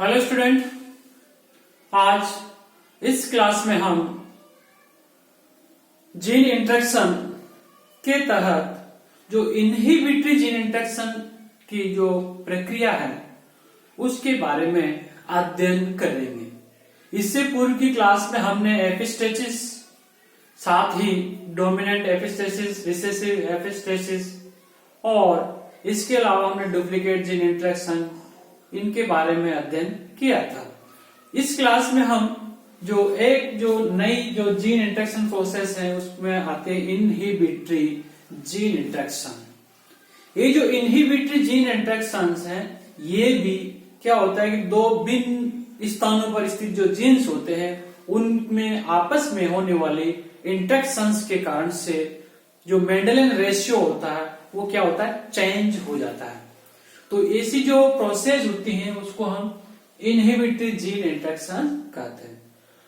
Hello student, आज इस class में हम जीन इंटरेक्शन के तहत जो इनहिबिटरी जीन इंटरेक्शन की जो प्रक्रिया है उसके बारे में अध्ययन करेंगे। इससे पूर्व की क्लास में हमने एपिस्टेसिस, साथ ही डोमिनेंट एपिस्टेसिस, रिसेसिव एपिस्टेसिस और इसके अलावा हमने डुप्लीकेट जीन इंटरेक्शन इनके बारे में अध्ययन किया था। इस क्लास में हम जो नई जीन इंटरेक्शन प्रोसेस है उसमें आते हैं इनहिबिटरी जीन इंटरेक्शन। ये जो इनहिबिटरी जीन इंटरेक्शन हैं ये भी क्या होता है कि दो भिन्न स्थानों पर स्थित जो जीन्स होते हैं उनमें आपस में होने वाली इंटरेक्शंस के कारण से जो मेंडेलियन रेशियो होता है वो क्या होता है, चेंज हो जाता है। तो ऐसी जो प्रोसेस होती है उसको हम इनहिबिटरी जीन इंटरेक्शन कहते हैं।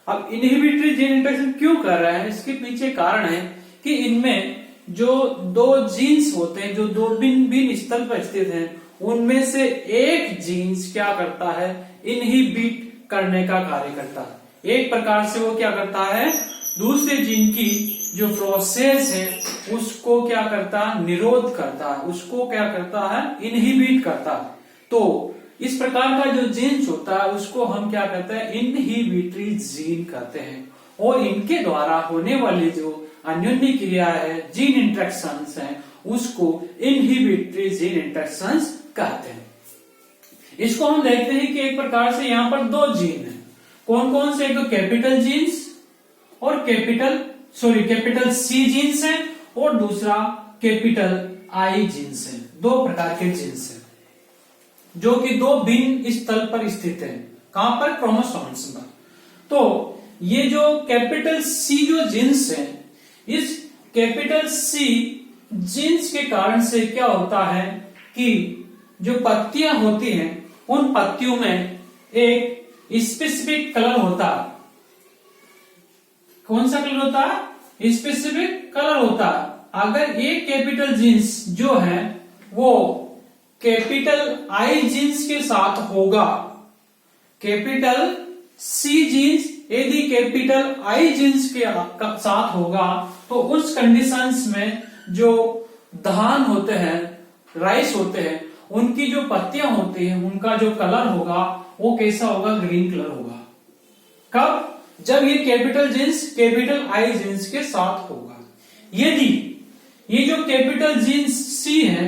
अब इनहिबिटरी जीन इंटरेक्शन क्यों कर रहे हैं, इसके पीछे कारण है कि इनमें जो दो जीन्स होते हैं जो दो भिन्न स्थल पर स्थित हैं उनमें से एक जीन्स क्या करता है, इनहिबिट करने का कार्य करता है। एक प्रकार से वो क्या करता है, दूसरे जीन की जो प्रोसेस है उसको क्या करता है, निरोध करता है, उसको क्या करता है, इनहिबिट करता है। तो इस प्रकार का जो जीन्स होता है उसको हम क्या कहते हैं, इनहिबिटरी जीन कहते हैं। और इनके द्वारा होने वाली जो अन्योन्य क्रिया है, जीन इंटरेक्शंस हैं, उसको इनहिबिटरी जीन इंटरेक्शंस कहते हैं। इसको हम देखते हैं कि एक प्रकार से यहाँ पर दो जीन है। कौन कौन से, एक तो कैपिटल जीन्स और कैपिटल सी जीन्स है और दूसरा कैपिटल आई जीन्स है। दो प्रकार के जीन्स है जो कि दो भिन्न स्थल पर स्थित है। कहां पर, क्रोमोसोम्स पर। तो ये जो कैपिटल सी जो जीन्स है, इस कैपिटल सी जीन्स के कारण से क्या होता है कि जो पत्तियां होती हैं उन पत्तियों में एक स्पेसिफिक कलर होता है। कौन सा कलर होता है, स्पेसिफिक कलर होता है। अगर एक कैपिटल जीन्स जो है वो कैपिटल आई जीन्स के साथ होगा, कैपिटल सी जीन्स यदि कैपिटल आई जीन्स के साथ होगा तो उस कंडीशंस में जो धान होते हैं, राइस होते हैं, उनकी जो पत्तियां होती हैं उनका जो कलर होगा वो कैसा होगा, ग्रीन कलर होगा। कब, जब ये capital genes capital I genes के साथ होगा। यदि ये जो कैपिटल जीन्स सी है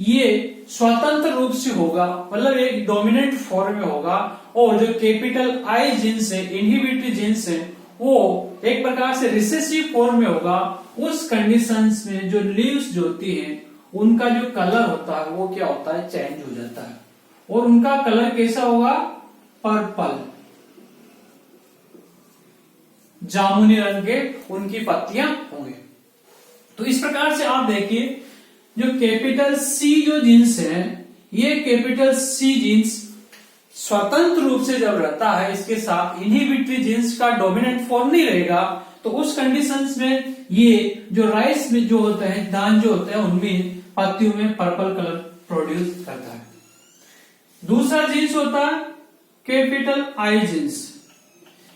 ये स्वतंत्र रूप से होगा, मतलब एक डोमिनेंट फॉर्म में होगा, और जो कैपिटल आई जीन्स है, इनहिबिटरी जीन्स है, वो एक प्रकार से रिसेसिव फॉर्म में होगा। उस कंडीशंस में जो लीव्स जो होती है उनका जो कलर होता है वो क्या होता है, चेंज हो जाता है। और उनका कलर कैसा होगा, पर्पल, जामुनी रंग के उनकी पत्तियां होंगे। तो इस प्रकार से आप देखिए जो कैपिटल सी जो जीन्स है, ये कैपिटल सी जीन्स स्वतंत्र रूप से जब रहता है, इसके साथ इनहिबिटरी जीन्स का डोमिनेंट फॉर्म नहीं रहेगा, तो उस कंडीशंस में ये जो राइस में जो होते हैं, धान जो होते हैं, उनमें पत्तियों में पर्पल कलर प्रोड्यूस करता है। दूसरा जीन्स होता है कैपिटल आई जीन्स।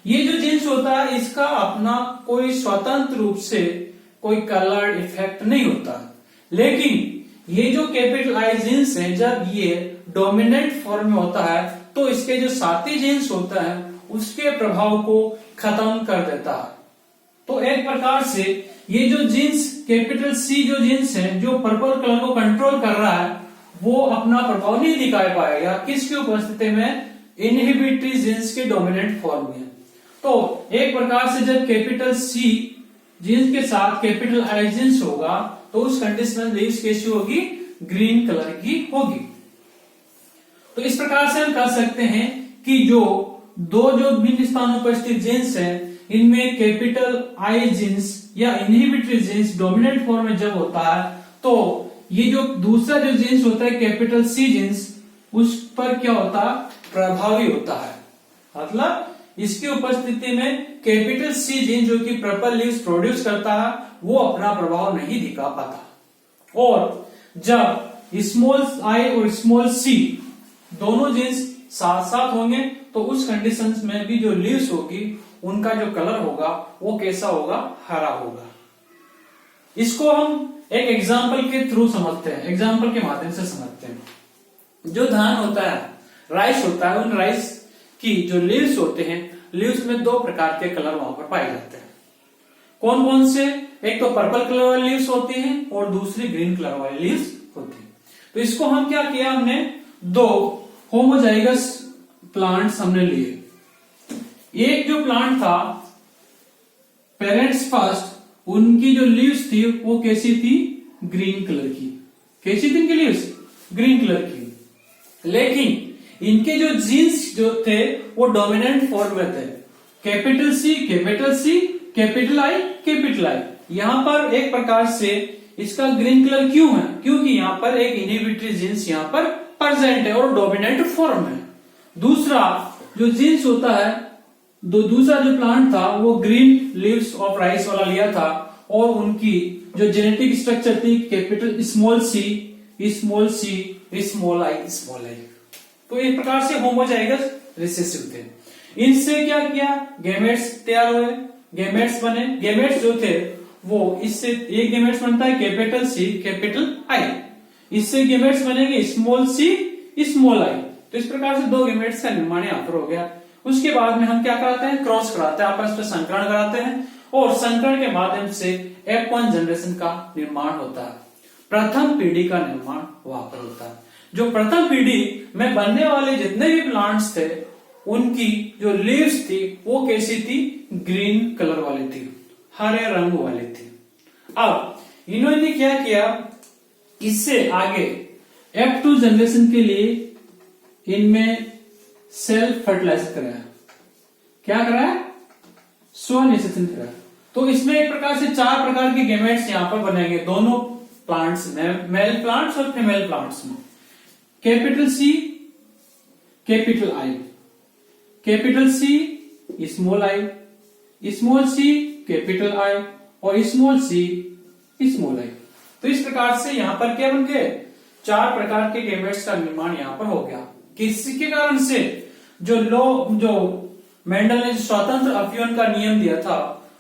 ये जो जीन्स होता है इसका अपना कोई स्वतंत्र रूप से कोई कलर इफेक्ट नहीं होता, लेकिन ये जो कैपिटल आई जीन्स है जब ये डोमिनेंट फॉर्म में होता है तो इसके जो साथी जीन्स होता है उसके प्रभाव को खत्म कर देता है। तो एक प्रकार से ये जो जीन्स कैपिटल सी जो जीन्स है जो पर्पल कलर को कंट्रोल कर रहा है वो अपना प्रभाव नहीं दिखा पाएगा किसकी उपस्थिति में, इनहिबिटरी जीन्स के डोमिनेंट फॉर्म में। तो एक प्रकार से जब कैपिटल सी जीन्स के साथ कैपिटल आई जीन्स होगा तो उस कंडीशन में लीव्स कैसी होगी, ग्रीन कलर की होगी। तो इस प्रकार से हम कह सकते हैं कि जो भिन्न स्थानों पर स्थित जीन्स है इनमें कैपिटल आई जीन्स या इनहिबिटरी जीन्स डोमिनेंट फॉर्म में जब होता है तो ये जो दूसरा जो जीन्स होता है कैपिटल सी जीन्स उस पर क्या होता है, प्रभावी होता है। मतलब इसकी उपस्थिति में कैपिटल सी जीन जो कि पर्पल लीव्स प्रोड्यूस करता है वो अपना प्रभाव नहीं दिखा पाता। और जब स्मॉल आई और स्मॉल सी दोनों जीन्स साथ साथ होंगे तो उस कंडीशन में भी जो लीव्स होगी उनका जो कलर होगा वो कैसा होगा, हरा होगा। इसको हम एक एग्जाम्पल के थ्रू समझते हैं, एग्जाम्पल के माध्यम से समझते हैं। जो धान होता है, राइस होता है, उन राइस की जो लीव्स होते हैं, लीव्स में दो प्रकार के कलर वहां पर पाए जाते हैं। कौन कौन से? एक तो पर्पल कलर वाली लीव्स होती हैं और दूसरी ग्रीन कलर वाली लीव्स होती है। तो इसको हम क्या किया, हमने दो होमोजाइगस प्लांट्स हमने लिए। एक जो प्लांट था पेरेंट्स फर्स्ट, उनकी जो लीव्स थी वो कैसी थी, ग्रीन कलर की। कैसी थी इनकी लीव्स? ग्रीन कलर की। लेकिन इनके जो जीन्स जो थे वो डोमिनेंट फॉर्म में थे, capital C capital C capital I capital I. यहां पर एक प्रकार से इसका ग्रीन कलर क्यों है? क्योंकि यहां पर एक इनहिबिटरी जीन्स यहां पर प्रेजेंट है और डोमिनेंट फॉर्म है। दूसरा जो जीन्स होता है, दूसरा जो प्लांट था वो ग्रीन लीव्स ऑफ राइस वाला लिया था और उनकी जो जेनेटिक स्ट्रक्चर थी capital small C small C small I small I. तो एक प्रकार से होमोजाइगस रिसेसिव थे। इनसे क्या किया, गैमेट्स तैयार हुए, गैमेट्स बने। गैमेट्स जो थे वो इससे एक गैमेट्स बनता है कैपिटल सी कैपिटल आई, इससे गैमेट्स बनेंगे स्मॉल सी स्मॉल आई। तो इस प्रकार से दो गैमेट्स का निर्माण यहाँ पर हो गया। उसके बाद में हम क्या कराते हैं, क्रॉस कराते हैं, आपस में संकरण कराते हैं और संकरण के माध्यम से F1 जनरेशन का निर्माण होता है, प्रथम पीढ़ी का निर्माण वहां पर होता है। जो प्रथम पीढ़ी में बनने वाले जितने भी प्लांट्स थे उनकी जो लीव्स थी वो कैसी थी, ग्रीन कलर वाली थी, हरे रंग वाली थी। अब इन्होंने क्या किया, इससे आगे F2 जनरेशन के लिए इनमें सेल्फ फर्टिलाइजर कराया। क्या कराया? स्वनिषेचन कराया। तो इसमें एक प्रकार से चार प्रकार के गैमेट्स यहां पर बनेंगे दोनों प्लांट्स में, मेल प्लांट्स और फीमेल प्लांट्स में। Capital C capital I, capital C small I, small C capital I और स्मॉल सी स्मॉल आई। तो इस प्रकार से यहां पर क्या बन गए, चार प्रकार के गैमेट्स का निर्माण यहां पर हो गया। किसके कारण से? जो मेंडल ने स्वतंत्र अपव्यन का नियम दिया था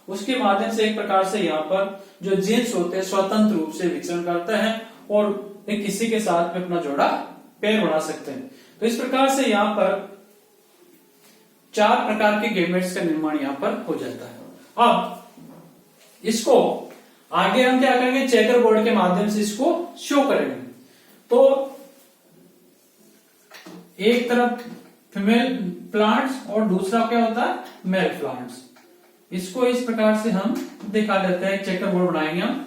उसके माध्यम से एक प्रकार से यहाँ पर जो जीन्स होते हैं स्वतंत्र रूप से विचरण करते हैं और एक किसी के साथ में अपना जोड़ा पेयर बना सकते हैं। तो इस प्रकार से यहाँ पर चार प्रकार के गैमेट्स का निर्माण यहाँ पर हो जाता है। अब इसको आगे हम क्या करेंगे, चेकर बोर्ड के माध्यम से इसको शो करेंगे। तो एक तरफ फीमेल प्लांट्स और दूसरा क्या होता है, मेल प्लांट्स। इसको इस प्रकार से हम दिखा देते हैं, चेकर बोर्ड बनाएंगे हम।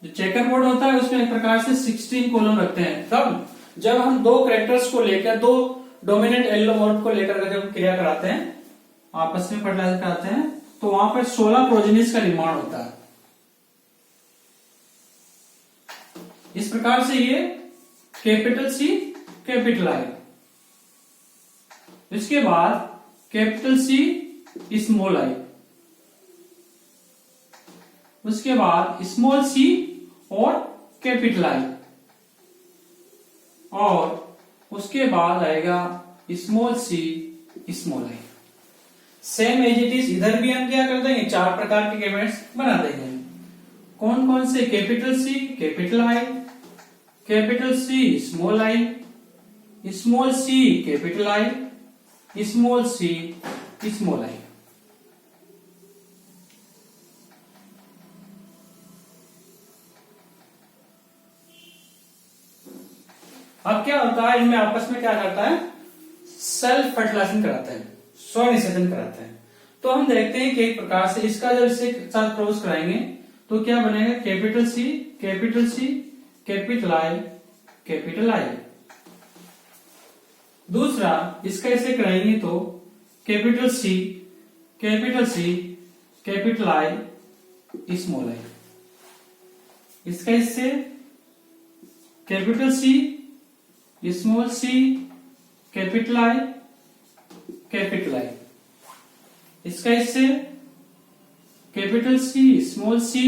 जो चेकर बोर्ड होता है उसमें एक प्रकार से 16 कॉलम रखते हैं। तब जब हम दो कैरेक्टर्स को लेकर, दो डोमिनेंट एलोमॉर्फ को लेकर जब क्रिया कराते हैं, आपस में फर्टिलाइज कराते हैं, तो वहां पर 16 प्रोजेनिस का निर्माण होता है। इस प्रकार से ये कैपिटल सी कैपिटल आई, इसके बाद कैपिटल सी स्मॉल आई, उसके बाद स्मॉल सी और कैपिटल आई, और उसके बाद आएगा small C small I. Same as it is इधर भी हम क्या कर देंगे, चार प्रकार के गैमेट्स बना देंगे। कौन कौन से? Capital C capital I, capital C small I, small C capital I, small C small I. अब क्या होता है, इनमें आपस में क्या करता है, सेल्फ फर्टिलाइजेशन कराते हैं, स्वनिषेचन कराते हैं। तो हम देखते हैं कि एक प्रकार से इसका जब इससे साथ क्रॉस कराएंगे तो क्या बनेगा, capital C capital C capital I capital I. दूसरा इसका इसे कराएंगे तो capital C capital I small I. इसका इससे capital C, small C, capital I, capital I. इसका इससे capital C, small C,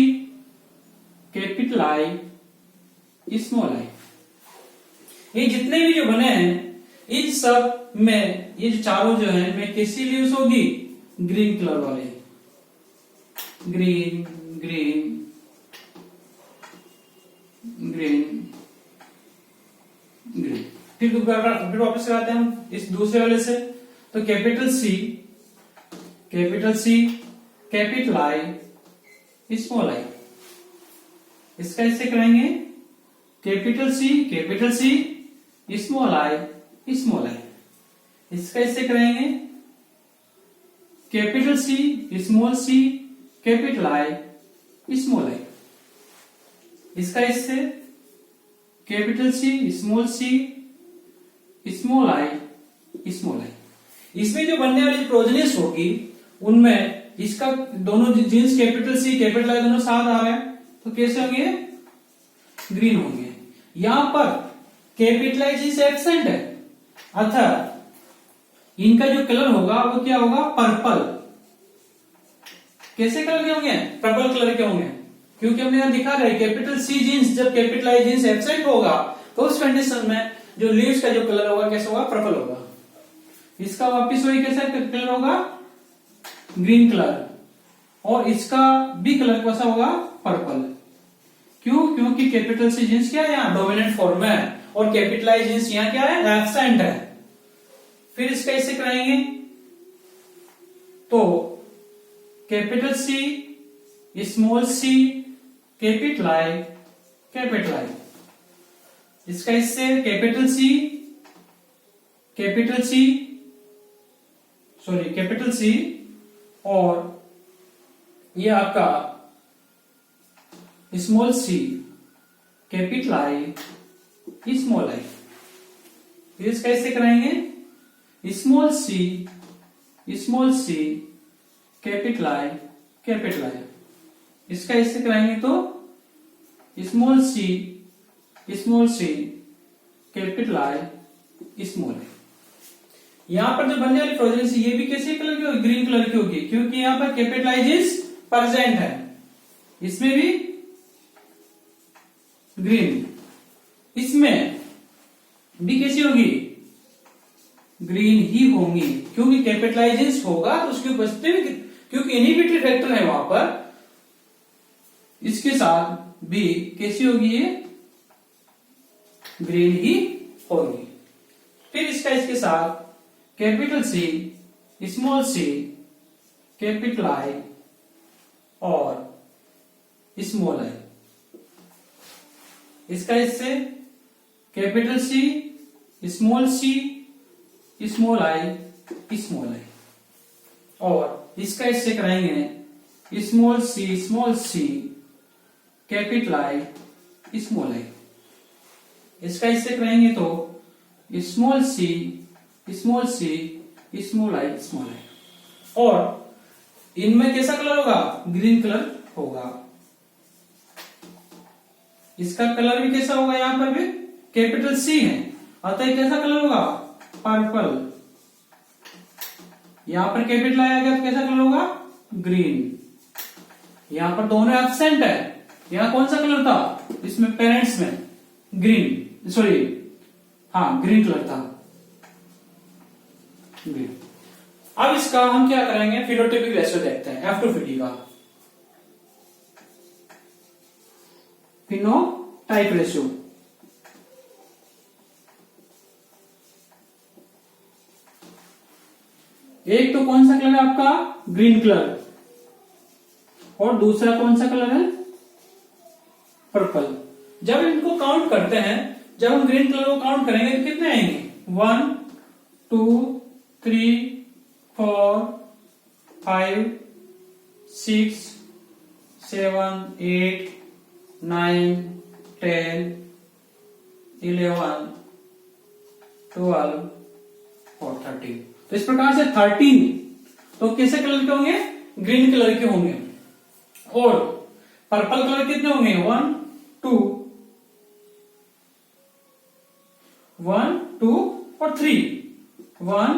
capital I, small I. ये जितने भी जो बने हैं इन सब में ये चारों जो है में कैसी लीव्स होगी? ग्रीन कलर वाले, ग्रीन ग्रीन ग्रीन ग्रीन। फिर वापस लगाते हैं हम इस दूसरे वाले से। तो capital C, capital I, small I. इसका इससे कराएंगे capital C, small I, small I. इसका इससे कराएंगे capital C, small C, capital I, small I. इसका इससे capital C, small C, small I, small I. इसमें जो बनने वाली प्रोजेनिस होगी उनमें इसका दोनों genes capital C, capital I दोनों साथ आ रहे हैं तो कैसे होंगे? ग्रीन होंगे। यहां पर कैपिटल आई जीन्स एब्सेंट है, अर्थात इनका जो कलर होगा वो क्या होगा? पर्पल। कैसे कलर के होंगे? पर्पल कलर के होंगे, क्योंकि हमने यहां दिखा रहे कैपिटल सी जीन्स जब कैपिटल आई जीन्स एब्सेंट होगा तो उस कंडीशन में जो लीव्स का जो कलर होगा कैसा होगा? पर्पल होगा। इसका वापिस वही कैसा कलर होगा? Green colour. और इसका भी कलर कैसा होगा? पर्पल। क्यों? क्योंकि कैपिटल सी जीन्स क्या है? यहाँ डोमिनेंट फॉर्म है और कैपिटल आई जीन्स यहाँ क्या है? एब्सेंट है। फिर इसका इसे कराएंगे तो capital C, small C, capital I, capital I. इसका इससे कैपिटल सी और ये आपका small C, capital I, small I. फिर इसका इससे कराएंगे small C, capital I, capital I. इसका इससे कराएंगे तो small C, capital I, small I. यहां पर जो बनने वाली प्रोजेनिस ये भी कैसे कलर की होगी? ग्रीन कलर की होगी, क्योंकि यहां पर कैपिटल आई जीन्स प्रेजेंट है। इसमें भी ग्रीन, इसमें भी कैसी होगी? ग्रीन ही होंगी, क्योंकि कैपिटल आई जीन्स होगा तो उसकी उपस्थिति में, क्योंकि इनहिबिटरी फैक्टर है वहां पर, इसके साथ भी कैसी होगी? ये ग्रीन ही होगी। फिर इसके साथ capital C, small C, capital I और स्मॉल आई। इसका इससे capital C, small I, small I. और इसका इससे कराएंगे small C, capital I, small I. इसका इससे कराएंगे तो small C, small I, small I. और इनमें कैसा कलर होगा? ग्रीन कलर होगा। इसका कलर भी कैसा होगा? यहां पर भी कैपिटल सी है, अतः कैसा कलर होगा? पर्पल। यहां पर कैपिटल आई आ गया तो कैसा कलर होगा? ग्रीन। यहां पर दोनों एब्सेंट है, यहां कौन सा कलर था? इसमें पेरेंट्स में ग्रीन, ग्रीन कलर था, ग्रीन। अब इसका हम क्या करेंगे? फिनोटाइपिक रेशियो देखते हैं, F250 का फिनोटाइप रेशियो। एक तो कौन सा कलर है आपका? Green colour. और दूसरा कौन सा कलर है? पर्पल। जब इनको काउंट करते हैं, जब हम ग्रीन कलर को काउंट करेंगे तो कितने आएंगे? 1 2 3 4 5 6 7 8 9 10 11 12 और 13। तो इस प्रकार से 13 तो कैसे कलर के होंगे? ग्रीन कलर के होंगे। और पर्पल कलर कितने होंगे? 1 2 1, 2 और 3, 1,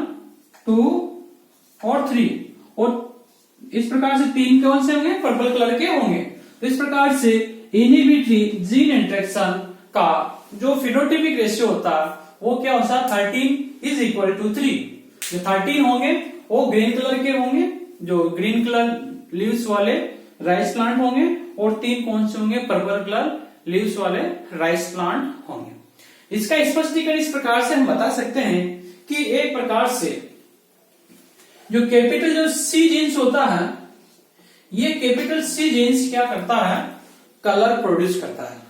2 और 3, और इस प्रकार से 3 कौन से होंगे? पर्पल कलर के होंगे। तो इस प्रकार से इनहिबिटरी जीन इंटरेक्शन का जो फिनोटाइपिक रेशियो होता है वो क्या होता है? 13:3। जो 13 होंगे वो ग्रीन कलर के होंगे, जो ग्रीन कलर लीव्स वाले राइस प्लांट होंगे, और 3 कौन से होंगे? पर्पल कलर लीव्स वाले राइस प्लांट होंगे। इसका स्पष्टीकरण इस प्रकार से हम बता सकते हैं कि एक प्रकार से जो कैपिटल जो सी जीन्स होता है, ये कैपिटल सी जीन्स क्या करता है? कलर प्रोड्यूस करता है।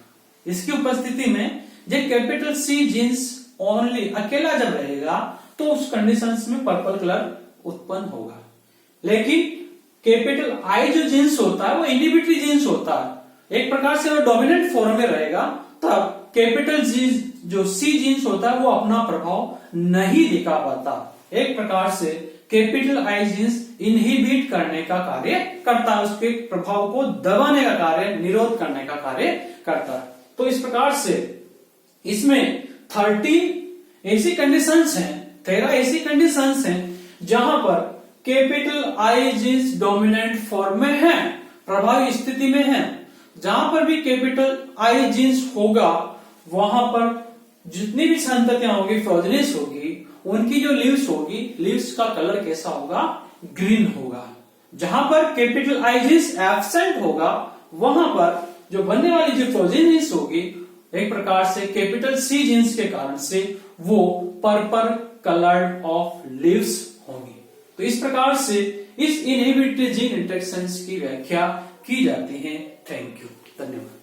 इसकी उपस्थिति में जो कैपिटल सी जीन्स ओनली अकेला जब रहेगा तो उस कंडीशंस में पर्पल कलर उत्पन्न होगा। लेकिन कैपिटल आई जो जीन्स होता है वो इनहिबिटरी जीन्स होता है, एक प्रकार से वो डोमिनेंट फॉर्म में रहेगा, तब कैपिटल जो सी जीन्स होता है वो अपना प्रभाव नहीं दिखा पाता। एक प्रकार से कैपिटल आई जीन्स इनहिबिट करने का कार्य करता है, उसके प्रभाव को दबाने का कार्य, निरोध करने का कार्य करता है। तो इस प्रकार से इसमें 13 ऐसी कंडीशंस हैं, 13 ऐसी कंडीशंस हैं जहां पर capital I genes dominant form में है, प्रभावी स्थिति में है। जहां पर भी कैपिटल आई जीन्स होगा वहां पर जितनी भी संततियां होगी, प्रोजेनिस होगी, उनकी जो लीव्स होगी, लीव्स का कलर कैसा होगा? ग्रीन होगा। जहां पर कैपिटल आई जीन्स एब्सेंट होगा वहां पर जो बनने वाली जो प्रोजेनिस होगी, एक प्रकार से कैपिटल सी जीन्स के कारण से वो पर्पल कलर्ड ऑफ लीव्स होंगी। तो इस प्रकार से इस इनहिबिटरी जीन इंटरेक्शंस की व्याख्या की जाती है। थैंक यू, धन्यवाद।